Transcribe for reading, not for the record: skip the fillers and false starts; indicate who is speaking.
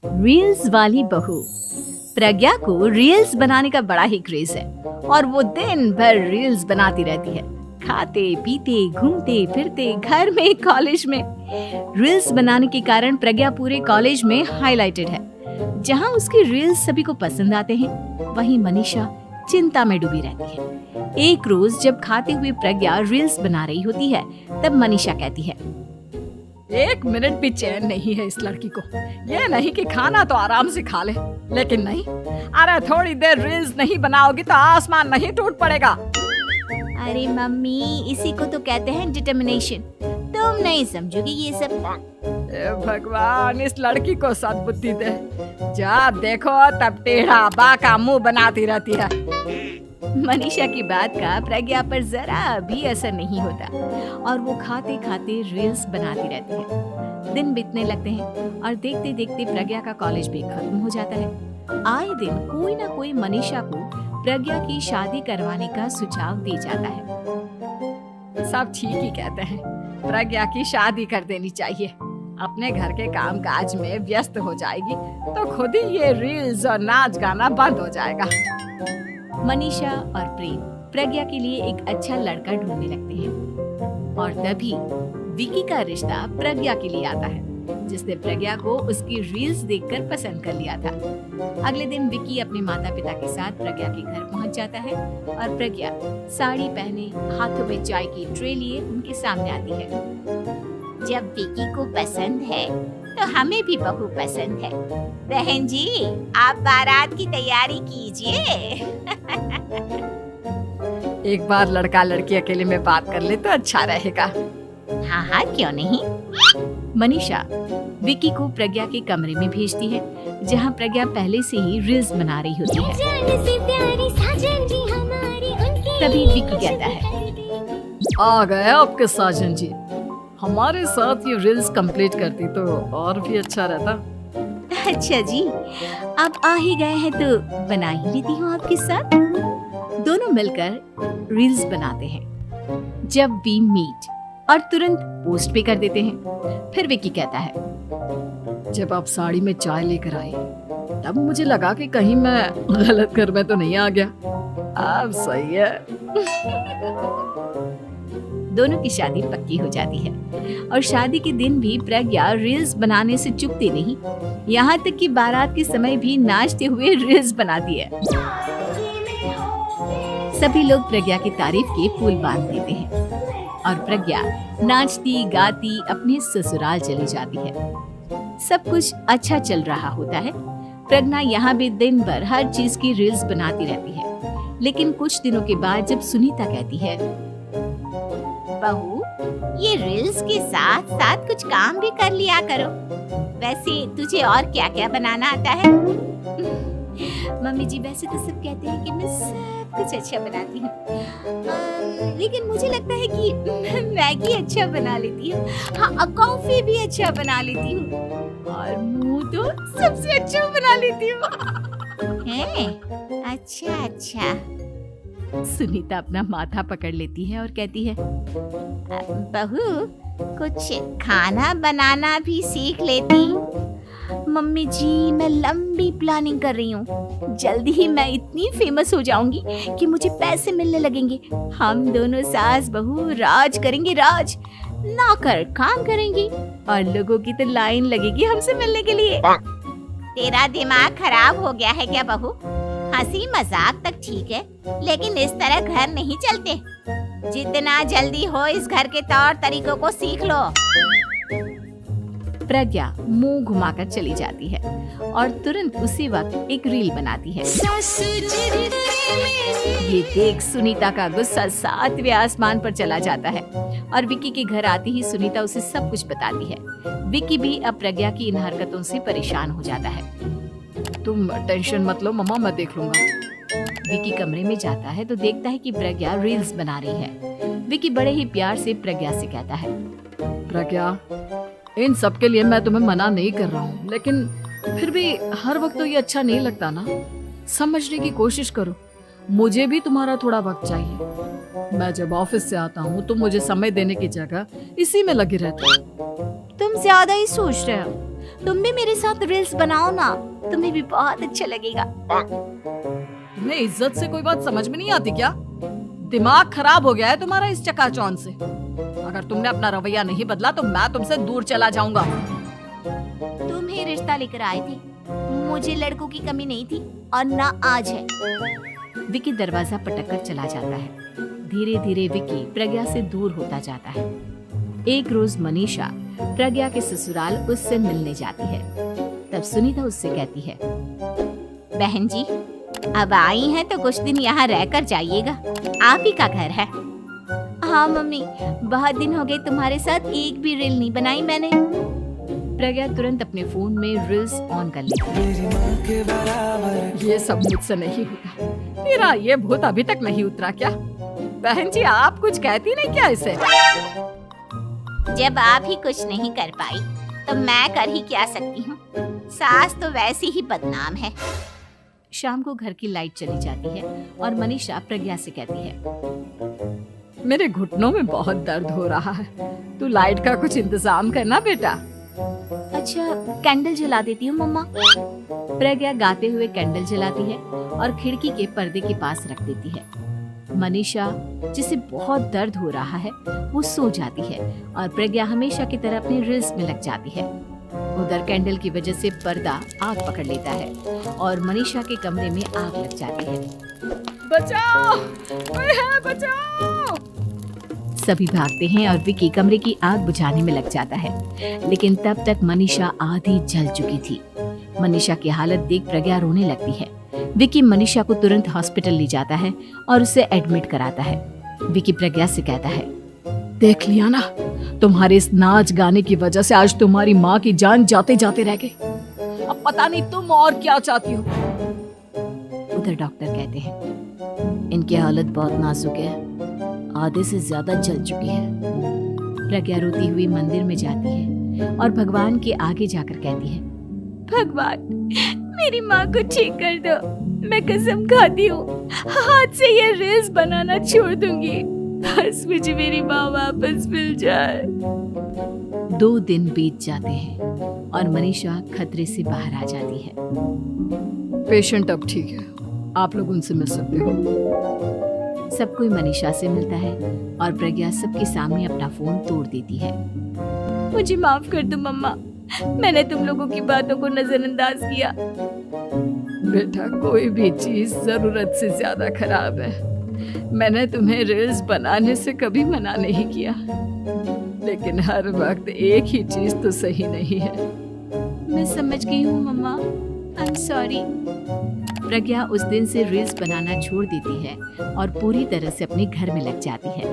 Speaker 1: Reels वाली बहू। प्रज्ञा को रील्स बनाने का बड़ा ही क्रेज है और वो दिन भर रील्स बनाती रहती है। खाते पीते घूमते फिरते घर में कॉलेज में रील्स बनाने के कारण प्रज्ञा पूरे कॉलेज में हाईलाइटेड है। जहां उसकी रील्स सभी को पसंद आते हैं, वहीं मनीषा चिंता में डूबी रहती है। एक रोज जब खाते हुए प्रज्ञा रील्स बना रही होती है, तब मनीषा कहती है,
Speaker 2: 1 मिनट भी चैन नहीं है इस लड़की को। ये नहीं कि खाना तो आराम से खा ले, लेकिन नहीं, अरे थोड़ी देर रील्स नहीं बनाओगी तो आसमान नहीं टूट पड़ेगा।
Speaker 1: अरे मम्मी, इसी को तो कहते हैं डिटर्मिनेशन। तुम नहीं समझोगी ये सब।
Speaker 2: ए भगवान, इस लड़की को सद्बुद्धि दे। जब देखो तब टेढ़ा बाका मुंह बनाती रहती है।
Speaker 1: मनीषा की बात का प्रज्ञा पर जरा भी असर नहीं होता और वो खाते खाते रील्स बनाती रहती है। दिन बीतने लगते हैं और देखते देखते प्रज्ञा का कॉलेज भी खत्म हो जाता है। आए दिन कोई ना कोई मनीषा को प्रज्ञा की शादी करवाने का सुझाव दे जाता है।
Speaker 2: सब ठीक ही कहते हैं, प्रज्ञा की शादी कर देनी चाहिए। अपने घर के काम काज में व्यस्त हो जाएगी तो खुद ही ये रील्स और नाच गाना बंद हो जाएगा।
Speaker 1: मनीषा और प्रेम प्रज्ञा के लिए एक अच्छा लड़का ढूंढने लगते हैं और तभी विकी का रिश्ता प्रज्ञा के लिए आता है, जिसने प्रज्ञा को उसकी रील्स देखकर पसंद कर लिया था। अगले दिन विकी अपने माता पिता के साथ प्रज्ञा के घर पहुंच जाता है और प्रज्ञा साड़ी पहने हाथों में चाय की ट्रे लिए उनके सामने आती है।
Speaker 3: जब विकी को पसंद है तो हमें भी बहू पसंद है। बहन जी, आप बारात की तैयारी कीजिए।
Speaker 2: एक बार लड़का लड़की अकेले में बात कर ले तो अच्छा रहेगा।
Speaker 3: हाँ हाँ, क्यों नहीं।
Speaker 1: मनीषा विकी को प्रज्ञा के कमरे में भेजती है, जहां प्रज्ञा पहले से ही रील्स बना रही होती है। तभी विकी कहता है,
Speaker 2: आ गए आपके साजन जी। हमारे साथ ये रील्स कंप्लीट करती तो और भी अच्छा रहता।
Speaker 1: अच्छा जी, अब आ ही गए हैं तो बना ही लेती हूँ आपके साथ। दोनों मिलकर रील्स बनाते हैं। जब वी मीट और तुरंत पोस्ट भी कर देते हैं। फिर विकी कहता है,
Speaker 2: जब आप साड़ी में चाय लेकर आई तब मुझे लगा कि कहीं मैं गलत घर में तो नहीं आ गया। अब सही है।
Speaker 1: दोनों की शादी पक्की हो जाती है और शादी के दिन भी प्रज्ञा रील्स बनाने से चूकती नहीं। यहाँ तक कि बारात के समय भी नाचते हुए रील्स बनाती है। सभी लोग प्रज्ञा की तारीफ के पुल बांध देते हैं और प्रज्ञा नाचती गाती अपने ससुराल चली जाती है। सब कुछ अच्छा चल रहा होता है। प्रज्ञा यहाँ भी दिन भर हर चीज की रील्स बनाती रहती है। लेकिन कुछ दिनों के बाद जब सुनीता कहती है,
Speaker 3: बहू, ये रील्स के साथ साथ कुछ काम भी कर लिया करो। वैसे तुझे और क्या क्या बनाना आता है?
Speaker 1: मम्मी जी, वैसे तो सब कहते हैं कि मैं सब कुछ अच्छा बनाती हूँ, लेकिन मुझे लगता है कि मैं मैगी अच्छा बना लेती हूँ। हाँ, कॉफी भी अच्छा बना लेती हूँ और मुंह तो सबसे अच्छा बना लेती हूँ।
Speaker 3: हैं? अच्छा अच्छा।
Speaker 1: सुनीता अपना माथा पकड़ लेती है और कहती है,
Speaker 3: बहू, कुछ खाना बनाना भी सीख लेती।
Speaker 1: मम्मी जी, मैं लंबी प्लानिंग कर रही हूँ। जल्दी ही मैं इतनी फेमस हो जाऊंगी कि मुझे पैसे मिलने लगेंगे। हम दोनों सास बहू राज करेंगे, राज। नौकर काम करेंगे और लोगों की तो लाइन लगेगी हमसे मिलने के लिए।
Speaker 3: तेरा दिमाग खराब हो गया है क्या बहू? हंसी मजाक तक ठीक है, लेकिन इस तरह घर नहीं चलते। जितना जल्दी हो इस घर के तौर तरीकों को सीख लो।
Speaker 1: प्रज्ञा मुंह घुमाकर चली जाती है और तुरंत उसी वक्त एक रील बनाती है। ये देख सुनीता का गुस्सा 7वें आसमान पर चला जाता है और विकी के घर आती ही सुनीता उसे सब कुछ बताती है। विकी भी अब प्रज्ञा की इन हरकतों से परेशान हो जाता है।
Speaker 2: तुम टेंशन मत लो मम्मा, मैं देख लूंगा।
Speaker 1: विकी कमरे में जाता है तो देखता है कि प्रज्ञा रील्स बना रही है। विकी बड़े ही प्यार से प्रज्ञा से कहता है,
Speaker 2: प्रज्ञा, इन सब के लिए मैं तुम्हें मना नहीं कर रहा हूँ, लेकिन फिर भी हर वक्त तो ये अच्छा नहीं लगता ना। समझने की कोशिश करो, मुझे भी तुम्हारा थोड़ा वक्त चाहिए। मैं जब ऑफिस से आता हूँ तो मुझे समय देने की जगह इसी में लगी रहती हूँ।
Speaker 1: तुम ज्यादा ही सोच रहे हो। तुम भी मेरे साथ रील्स बनाओ ना, तुम्हें भी बहुत अच्छा लगेगा।
Speaker 2: तुम्हें इज्जत से कोई बात समझ में नहीं आती क्या? दिमाग खराब हो गया है तुम्हारा इस चकाचौंध से। अगर तुमने अपना रवैया नहीं बदला तो मैं तुमसे दूर चला जाऊंगा।
Speaker 3: तुम ही रिश्ता लेकर आए थे, मुझे लड़कों की कमी नहीं थी और ना आज है।
Speaker 1: विकी दरवाजा पटककर चला जाता है। धीरे धीरे विकी प्रज्ञा से दूर होता जाता है। एक रोज मनीषा प्रज्ञा के ससुराल उससे मिलने जाती है। तब सुनीता उससे कहती है,
Speaker 3: बहन जी, अब आई हैं तो कुछ दिन यहाँ रहकर जाइएगा, आप ही का घर है। हाँ मम्मी, बहुत दिन हो गए तुम्हारे साथ एक भी रील नहीं बनाई मैंने।
Speaker 1: प्रज्ञा तुरंत अपने फोन में रील्स ऑन कर लेती है।
Speaker 2: ये सब मुझसे नहीं होता। तेरा ये भूत अभी तक नहीं उतरा क्या? बहन जी, आप कुछ कहती नहीं क्या इसे?
Speaker 3: जब आप ही कुछ नहीं कर पाई तो मैं कर ही क्या सकती हूँ। सास तो वैसी ही बदनाम है।
Speaker 1: शाम को घर की लाइट चली जाती है और मनीषा प्रज्ञा से कहती है,
Speaker 2: मेरे घुटनों में बहुत दर्द हो रहा है, तू लाइट का कुछ इंतजाम करना बेटा।
Speaker 1: अच्छा, कैंडल जला देती हूँ मम्मा। प्रज्ञा गाते हुए कैंडल जलाती है और खिड़की के पर्दे के पास रख देती है। मनीषा, जिसे बहुत दर्द हो रहा है, वो सो जाती है और प्रज्ञा हमेशा की तरह अपनी रील्स में लग जाती है। उधर कैंडल की वजह से पर्दा आग पकड़ लेता है और मनीषा के कमरे में आग लग जाती है।
Speaker 2: बचाओ, कोई है, बचाओ।
Speaker 1: सभी भागते हैं और विकी कमरे की आग बुझाने में लग जाता है, लेकिन तब तक मनीषा आधी जल चुकी थी। मनीषा की हालत देख प्रज्ञा रोने लगती है। विकी मनीषा को तुरंत हॉस्पिटल ले जाता है और उसे एडमिट कराता है। विकी प्रज्ञा से कहता है,
Speaker 2: देख लिया ना, तुम्हारे इस नाच गाने की वजह से आज तुम्हारी माँ की जान जाते जाते रह गई। अब पता नहीं तुम और क्या चाहती हो।
Speaker 1: उधर डॉक्टर कहते हैं, इनकी हालत बहुत नाजुक है, आधे से ज्यादा जल चुकी है। प्रज्ञा रोती हुई मंदिर में जाती है और भगवान के आगे जाकर कहती है, भगवान, मेरी माँ को ठीक कर दो। मैं कसम खाती हूँ, हाथ से ये रील्स बनाना छोड़ दूंगी। बस मुझे मेरी माँ वापस मिल जाए। 2 दिन बीत जाते हैं और मनीषा खतरे से बाहर आ जाती है।
Speaker 2: पेशेंट अब ठीक है, आप लोग उनसे मिल सकते हो।
Speaker 1: सब कोई मनीषा से मिलता है और प्रज्ञा सबके सामने अपना फोन तोड़ देती है। मुझे माफ कर दो मम्मा, मैंने तुम लोगों की बातों को नजरअंदाज किया।
Speaker 2: बेटा, कोई भी चीज जरूरत से ज्यादा खराब है। मैंने तुम्हें रील्स बनाने से कभी मना नहीं किया, लेकिन हर वक्त एक ही चीज तो सही नहीं है।
Speaker 1: मैं समझ गई हूँ मम्मा, आई एम सॉरी। प्रज्ञा उस दिन से रील्स बनाना छोड़ देती है और पूरी तरह से अपने घर में लग जाती है।